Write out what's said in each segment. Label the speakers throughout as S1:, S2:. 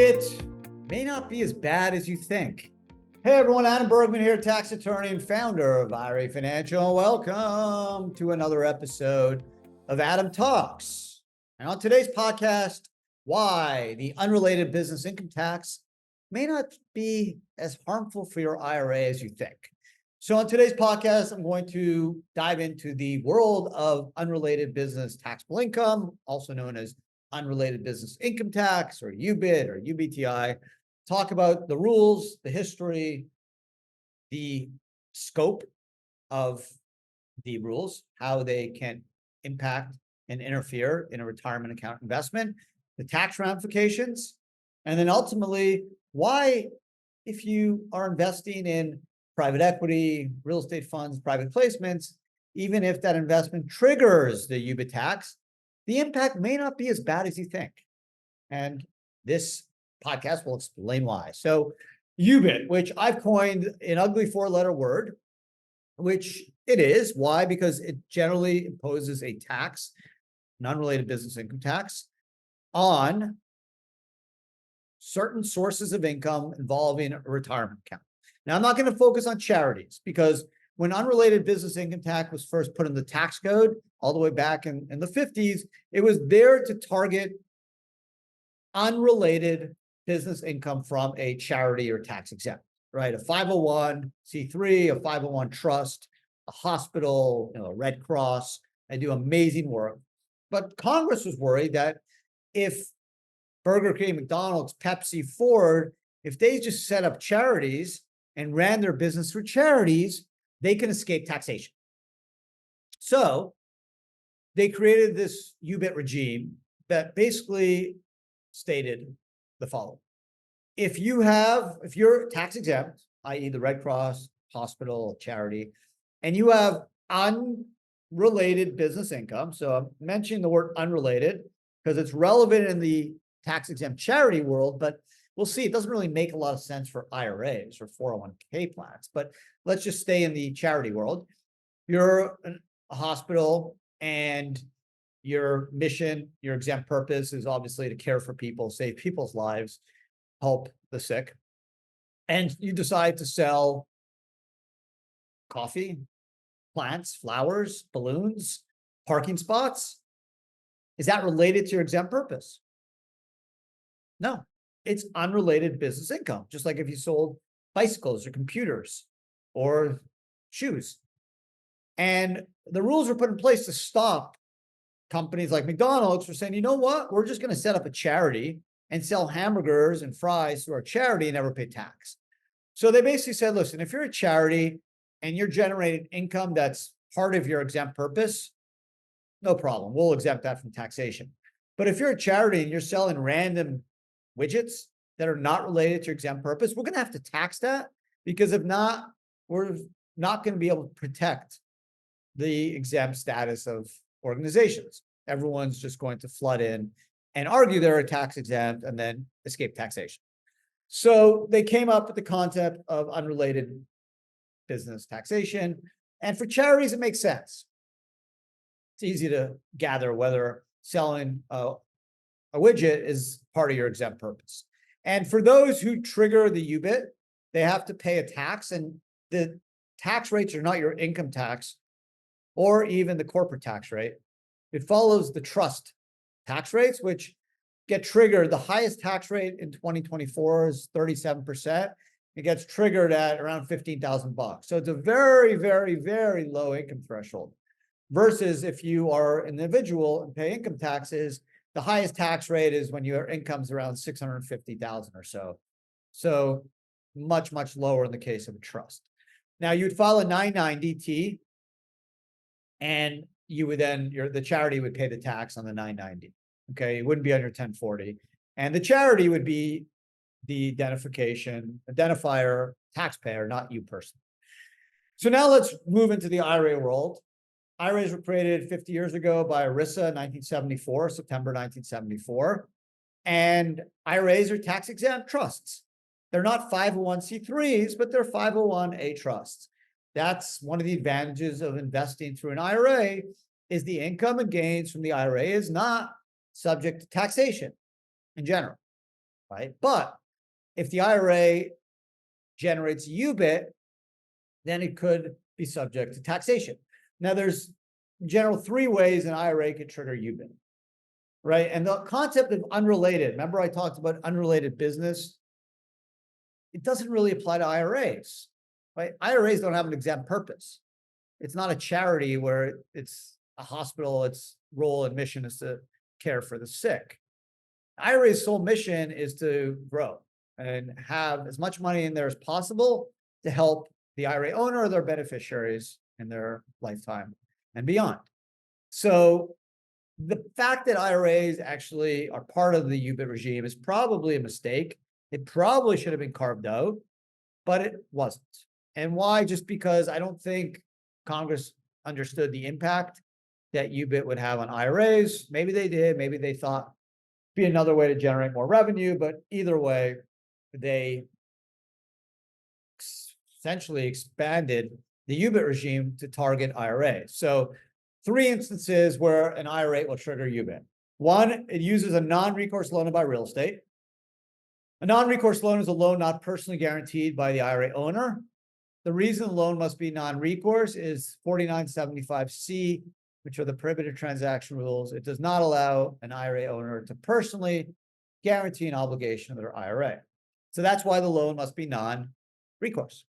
S1: UBIT may not be as bad as you think. Hey everyone, Adam Bergman here, tax attorney and founder of IRA Financial. Welcome to another episode of Adam Talks. And on today's podcast, why the unrelated business income tax may not be as harmful for your IRA as you think. So on today's podcast, I'm going to dive into the world of unrelated business taxable income, also known as unrelated business income tax or UBIT or UBTI, talk about the rules, the history, the scope of the rules, how they can impact and interfere in a retirement account investment, the tax ramifications, and then ultimately why, if you are investing in private equity, real estate funds, private placements, even if that investment triggers the UBIT tax, the impact may not be as bad as you think. And this podcast will explain why. So UBIT, which I've coined an ugly four-letter word, which it is. Why? Because it generally imposes a tax, an unrelated business income tax, on certain sources of income involving a retirement account. Now, I'm not going to focus on charities because when unrelated business income tax was first put in the tax code, all the way back in the 50s, it was there to target unrelated business income from a charity or tax exempt, right? A 501c3, a 501 trust, a hospital, a Red Cross. They do amazing work. But Congress was worried that if Burger King, McDonald's, Pepsi, Ford, if they just set up charities and ran their business through charities, they can escape taxation. So they created this UBIT regime that basically stated the following. If you're tax exempt, i.e. the Red Cross, hospital, charity, and you have unrelated business income, so I'm mentioning the word unrelated because it's relevant in the tax exempt charity world, but we'll see, it doesn't really make a lot of sense for IRAs or 401k plans, but let's just stay in the charity world. You're a hospital and your mission, your exempt purpose is obviously to care for people, save people's lives, help the sick. And you decide to sell coffee, plants, flowers, balloons, parking spots. Is that related to your exempt purpose? No, it's unrelated business income, just like if you sold bicycles or computers or shoes. And the rules were put in place to stop companies like McDonald's from saying, you know what, we're just going to set up a charity and sell hamburgers and fries through our charity and never pay tax. So they basically said, listen, if you're a charity and you're generating income that's part of your exempt purpose, no problem. We'll exempt that from taxation. But if you're a charity and you're selling random widgets that are not related to your exempt purpose, we're going to have to tax that, because if not, we're not going to be able to protect the exempt status of organizations. Everyone's just going to flood in and argue they're a tax exempt and then escape taxation. So they came up with the concept of unrelated business taxation. And for charities, it makes sense. It's easy to gather whether selling a widget is part of your exempt purpose. And for those who trigger the UBIT, they have to pay a tax, and the tax rates are not your income tax or even the corporate tax rate. It follows the trust tax rates, which get triggered. The highest tax rate in 2024 is 37%. It gets triggered at around $15,000. So it's a very, very, very low income threshold. Versus if you are an individual and pay income taxes, the highest tax rate is when your income's around 650,000 or so. So much, much lower in the case of a trust. Now you'd file a 990T, and you would then, the charity would pay the tax on the 990. Okay, it wouldn't be on your 1040. And the charity would be the identifier taxpayer, not you personally. So now let's move into the IRA world. IRAs were created 50 years ago by ERISA in 1974, September 1974. And IRAs are tax exempt trusts. They're not 501c3s, but they're 501a trusts. That's one of the advantages of investing through an IRA, is the income and gains from the IRA is not subject to taxation in general. right? But if the IRA generates UBIT, then it could be subject to taxation. Now, there's in general 3 ways an IRA could trigger UBIT, right? And the concept of unrelated, remember I talked about unrelated business? It doesn't really apply to IRAs, right? IRAs don't have an exempt purpose. It's not a charity where it's a hospital, its role and mission is to care for the sick. IRA's sole mission is to grow and have as much money in there as possible to help the IRA owner or their beneficiaries in their lifetime and beyond. So the fact that IRAs actually are part of the UBIT regime is probably a mistake. It probably should have been carved out, but it wasn't. And why? Just because I don't think Congress understood the impact that UBIT would have on IRAs. Maybe they did, maybe they thought be another way to generate more revenue, but either way, they essentially expanded the UBIT regime to target IRAs. So 3 instances where an IRA will trigger UBIT. 1, it uses a non-recourse loan to buy real estate. A non-recourse loan is a loan not personally guaranteed by the IRA owner. The reason the loan must be non-recourse is 4975C, which are the prohibited transaction rules. It does not allow an IRA owner to personally guarantee an obligation of their IRA. So that's why the loan must be non-recourse.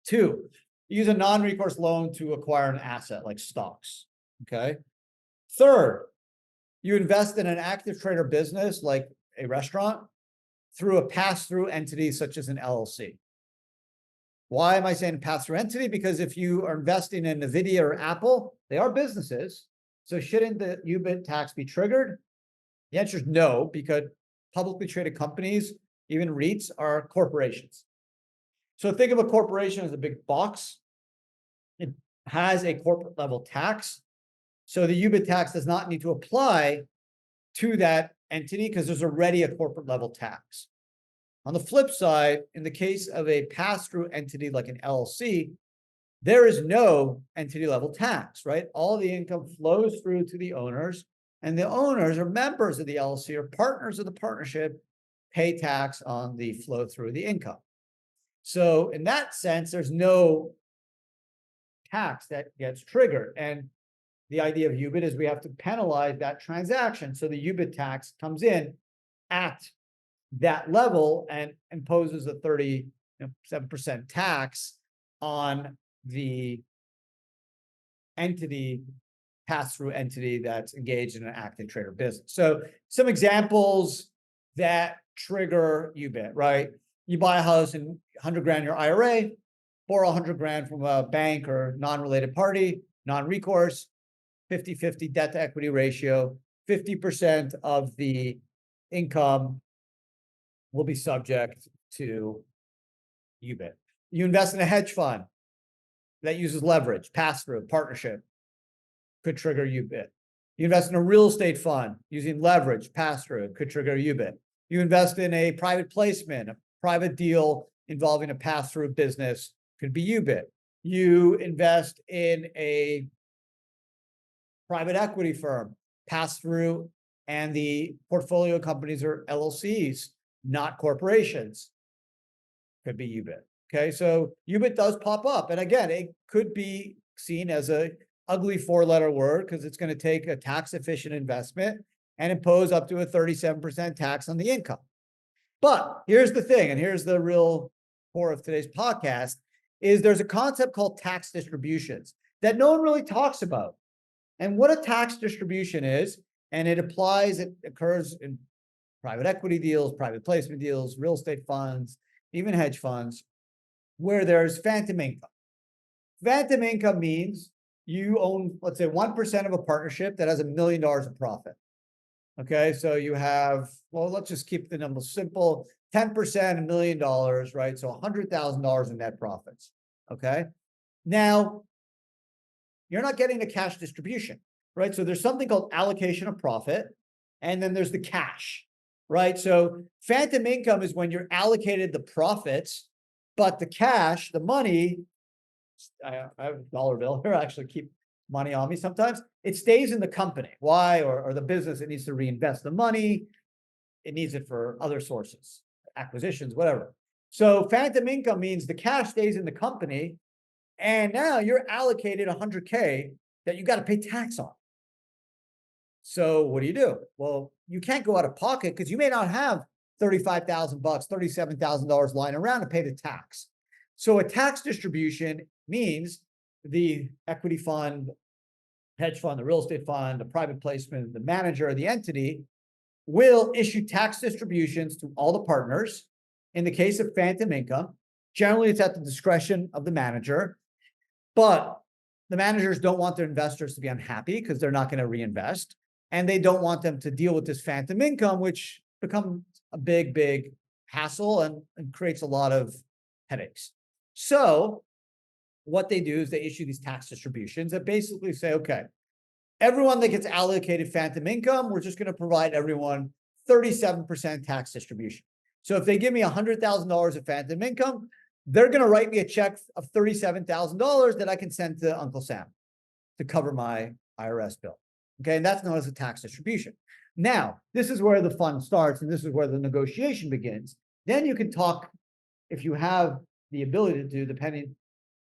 S1: 2, use a non-recourse loan to acquire an asset like stocks, okay? 3rd, you invest in an active trader business like a restaurant through a pass-through entity such as an LLC. Why am I saying pass-through entity? Because if you are investing in NVIDIA or Apple, they are businesses. So shouldn't the UBIT tax be triggered? The answer is no, because publicly traded companies, even REITs, are corporations. So think of a corporation as a big box. It has a corporate level tax. So the UBIT tax does not need to apply to that entity because there's already a corporate level tax. On the flip side, in the case of a pass-through entity like an LLC, there is no entity level tax, right? All the income flows through to the owners, and the owners are members of the LLC or partners of the partnership, pay tax on the flow through the income. So in that sense, there's no tax that gets triggered. And the idea of UBIT is we have to penalize that transaction. So the UBIT tax comes in at that level and imposes a 37% tax on the entity, pass-through entity that's engaged in an active trader business. So some examples that trigger UBIT, right? You buy a house and 100 grand your IRA, borrow 100 grand from a bank or non-related party, non-recourse, 50-50 debt to equity ratio, 50% of the income will be subject to UBIT. You invest in a hedge fund that uses leverage, pass-through, partnership, could trigger UBIT. You invest in a real estate fund using leverage, pass-through, could trigger UBIT. You invest in a private placement, a private deal involving a pass-through business, could be UBIT. You invest in a private equity firm, pass-through, and the portfolio companies are LLCs, not corporations, could be UBIT. Okay, so UBIT does pop up. And again, it could be seen as a ugly 4-letter word because it's going to take a tax-efficient investment and impose up to a 37% tax on the income. But here's the thing, and here's the real core of today's podcast, is there's a concept called tax distributions that no one really talks about. And what a tax distribution is, and it occurs in private equity deals, private placement deals, real estate funds, even hedge funds, where there's phantom income. Phantom income means you own, let's say, 1% of a partnership that has $1 million of profit. Okay, so you have, well, let's just keep the numbers simple, 10%, $1 million, right? So $100,000 in net profits. Okay, now you're not getting a cash distribution, right? So there's something called allocation of profit, and then there's the cash, right? So phantom income is when you're allocated the profits, but the cash, the money, I have a dollar bill here, I actually keep money on me sometimes. It stays in the company. Why? Or the business, it needs to reinvest the money. it needs it for other sources, acquisitions, whatever. So phantom income means the cash stays in the company, and now you're allocated 100K that you got to pay tax on. So what do? Well, you can't go out of pocket because you may not have $35,000, $37,000 lying around to pay the tax. So a tax distribution means the equity fund, hedge fund, the real estate fund, the private placement, the manager, the entity will issue tax distributions to all the partners. In the case of phantom income, generally it's at the discretion of the manager, but the managers don't want their investors to be unhappy because they're not going to reinvest. And they don't want them to deal with this phantom income, which becomes a big hassle and creates a lot of headaches. So what they do is they issue these tax distributions that basically say, okay, everyone that gets allocated phantom income, we're just going to provide everyone 37% tax distribution. So if they give me $100,000 of phantom income, they're going to write me a check of $37,000 that I can send to Uncle Sam to cover my IRS bill. Okay, and that's known as a tax distribution. Now, this is where the fun starts, and this is where the negotiation begins. Then you can talk, if you have the ability to do, depending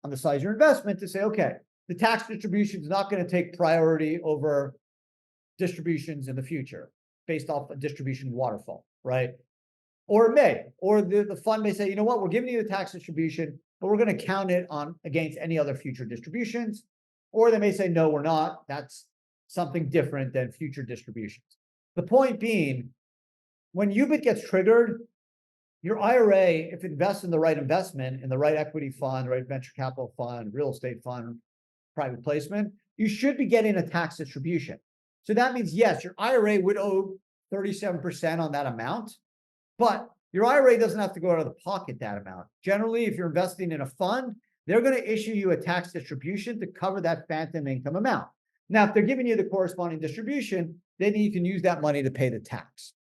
S1: on the size of your investment, to say, okay, the tax distribution is not going to take priority over distributions in the future based off a distribution waterfall, right? Or it may, or the fund may say, you know what, we're giving you the tax distribution, but we're going to count it on against any other future distributions. Or they may say, no, we're not. That's something different than future distributions. The point being, when UBIT gets triggered, your IRA, if it invests in the right investment, in the right equity fund, right venture capital fund, real estate fund, private placement, you should be getting a tax distribution. So that means, yes, your IRA would owe 37% on that amount, but your IRA doesn't have to go out of the pocket that amount. Generally, if you're investing in a fund, they're going to issue you a tax distribution to cover that phantom income amount. Now, if they're giving you the corresponding distribution, then you can use that money to pay the tax.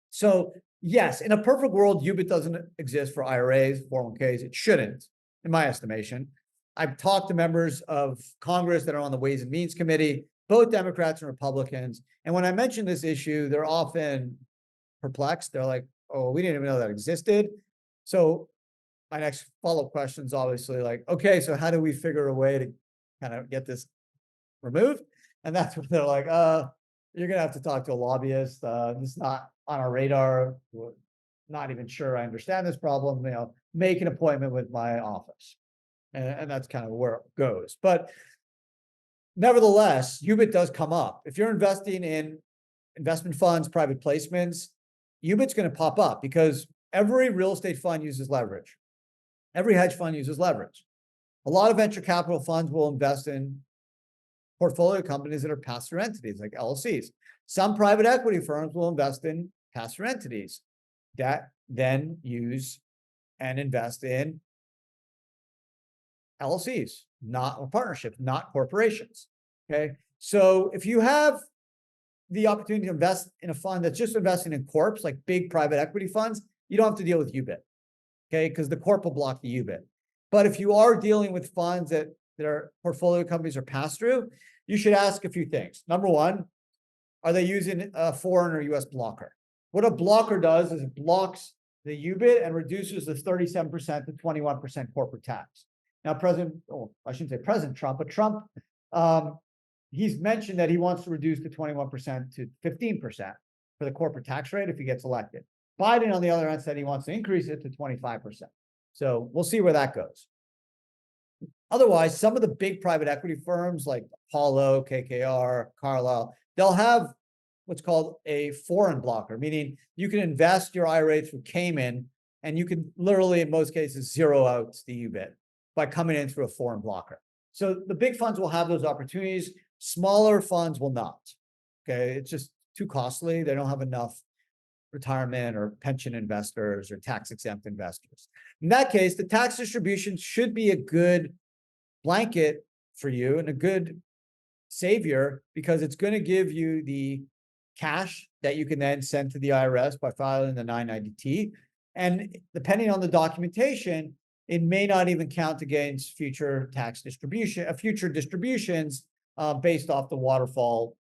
S1: So yes, in a perfect world, UBIT doesn't exist for IRAs, 401ks. It shouldn't, in my estimation. I've talked to members of Congress that are on the Ways and Means Committee, both Democrats and Republicans. And when I mention this issue, they're often perplexed. They're like, oh, we didn't even know that existed. So my next follow-up question is obviously like, okay, so how do we figure a way to kind of get this removed? And that's when they're like, you're going to have to talk to a lobbyist. This is not on our radar. We're not even sure I understand this problem. You know, make an appointment with my office. And that's kind of where it goes. But nevertheless, UBIT does come up. If you're investing in investment funds, private placements, UBIT's going to pop up because every real estate fund uses leverage. Every hedge fund uses leverage. A lot of venture capital funds will invest in portfolio companies that are pass-through entities like LLCs. Some private equity firms will invest in pass-through entities that then use and invest in LLCs, not partnerships, not corporations. Okay. So if you have the opportunity to invest in a fund that's just investing in corps, like big private equity funds, you don't have to deal with UBIT. Okay. Because the corp will block the UBIT. But if you are dealing with funds that are portfolio companies or pass through, you should ask a few things. Number one, are they using a foreign or US blocker? What a blocker does is it blocks the UBIT and reduces the 37% to 21% corporate tax. Now, I shouldn't say President Trump, but Trump, he's mentioned that he wants to reduce the 21% to 15% for the corporate tax rate if he gets elected. Biden, on the other hand, said he wants to increase it to 25%. So we'll see where that goes. Otherwise, some of the big private equity firms like Apollo, KKR, Carlyle, they'll have what's called a foreign blocker, meaning you can invest your IRA through Cayman, and you can literally, in most cases, zero out the UBIT by coming in through a foreign blocker. So the big funds will have those opportunities. Smaller funds will not. Okay, it's just too costly. They don't have enough retirement or pension investors or tax-exempt investors. In that case, the tax distribution should be a good blanket for you and a good savior because it's going to give you the cash that you can then send to the IRS by filing the 990T. And depending on the documentation, it may not even count against future tax distribution, future distributions based off the waterfall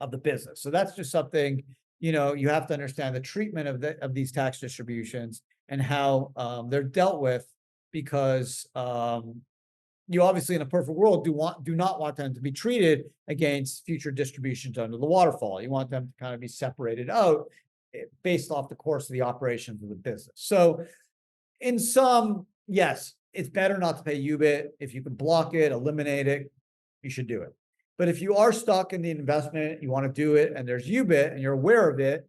S1: of the business. So that's just something you have to understand the treatment of these tax distributions and how they're dealt with, because you obviously, in a perfect world, do not want them to be treated against future distributions under the waterfall. You want them to kind of be separated out based off the course of the operations of the business. So in sum, yes, it's better not to pay UBIT. If you can block it, eliminate it, you should do it. But if you are stuck in the investment, you want to do it, and there's UBIT and you're aware of it,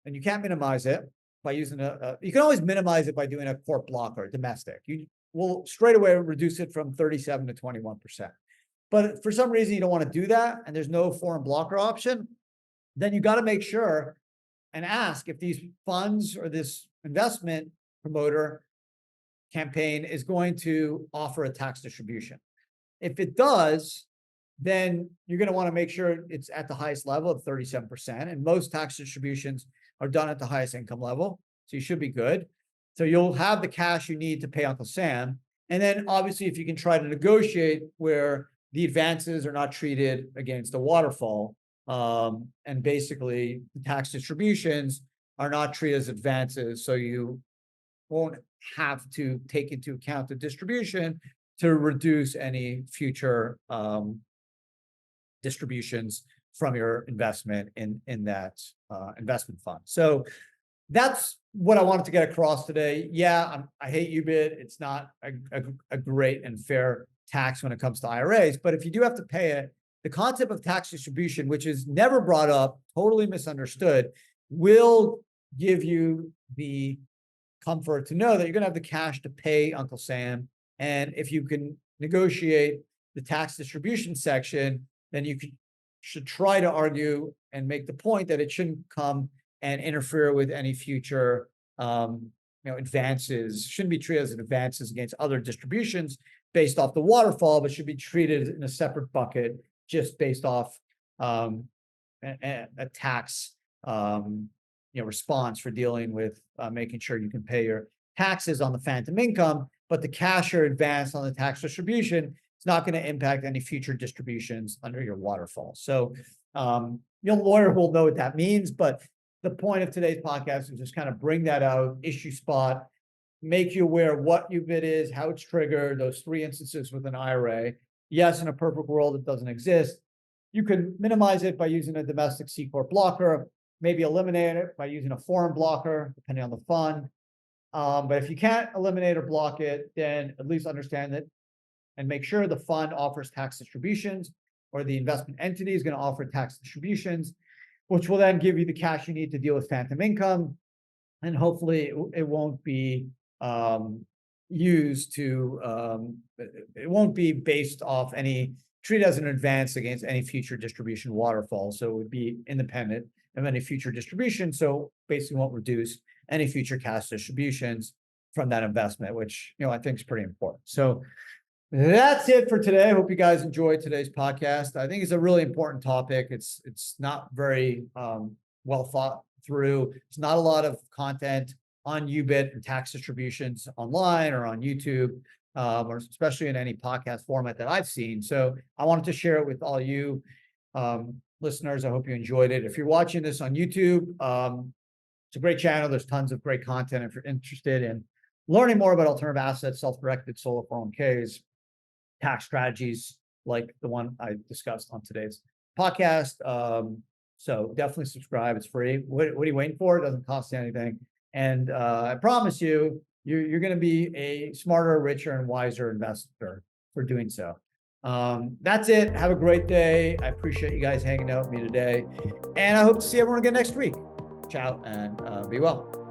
S1: and you can't minimize it by using you can always minimize it by doing a corp blocker, domestic. You will straight away reduce it from 37 to 21%. But for some reason you don't want to do that, and there's no foreign blocker option, then you got to make sure and ask if these funds or this investment promoter campaign is going to offer a tax distribution. If it does, then you're going to want to make sure it's at the highest level of 37%. And most tax distributions are done at the highest income level. So you should be good. So you'll have the cash you need to pay Uncle Sam. And then obviously, if you can try to negotiate where the advances are not treated against a waterfall, and basically the tax distributions are not treated as advances, so you won't have to take into account the distribution to reduce any future distributions from your investment in that investment fund. So that's what I wanted to get across today. Yeah, I hate UBIT. It's not a great and fair tax when it comes to IRAs, but if you do have to pay it, the concept of tax distribution, which is never brought up, totally misunderstood, will give you the comfort to know that you're going to have the cash to pay Uncle Sam. And if you can negotiate the tax distribution section, then you should try to argue and make the point that it shouldn't come and interfere with any future advances. Shouldn't be treated as advances against other distributions based off the waterfall, but should be treated in a separate bucket just based off a tax response for dealing with making sure you can pay your taxes on the phantom income, but the cash or advance on the tax distribution is not going to impact any future distributions under your waterfall. So your lawyer will know what that means, but the point of today's podcast is just kind of bring that out, issue spot, make you aware of what UBIT is, how it's triggered, those three instances with an IRA. Yes, in a perfect world, it doesn't exist. You can minimize it by using a domestic C Corp blocker, maybe eliminate it by using a foreign blocker, depending on the fund. But if you can't eliminate or block it, then at least understand it and make sure the fund offers tax distributions, or the investment entity is going to offer tax distributions, which will then give you the cash you need to deal with phantom income. And hopefully it won't be used to, it won't be based off treated as an advance against any future distribution waterfall. So it would be independent of any future distribution. So basically won't reduce any future cash distributions from that investment, which, I think is pretty important. So that's it for today. I hope you guys enjoyed today's podcast. I think it's a really important topic. It's not very well thought through. It's not a lot of content on UBIT and tax distributions online or on YouTube, or especially in any podcast format that I've seen. So I wanted to share it with all you listeners. I hope you enjoyed it. If you're watching this on YouTube, it's a great channel. There's tons of great content if you're interested in learning more about alternative assets, self-directed solo 401ks, tax strategies like the one I discussed on today's podcast. So definitely subscribe. It's free. What are you waiting for? It doesn't cost you anything. And I promise you, you're going to be a smarter, richer, and wiser investor for doing so. That's it. Have a great day. I appreciate you guys hanging out with me today. And I hope to see everyone again next week. Ciao and be well.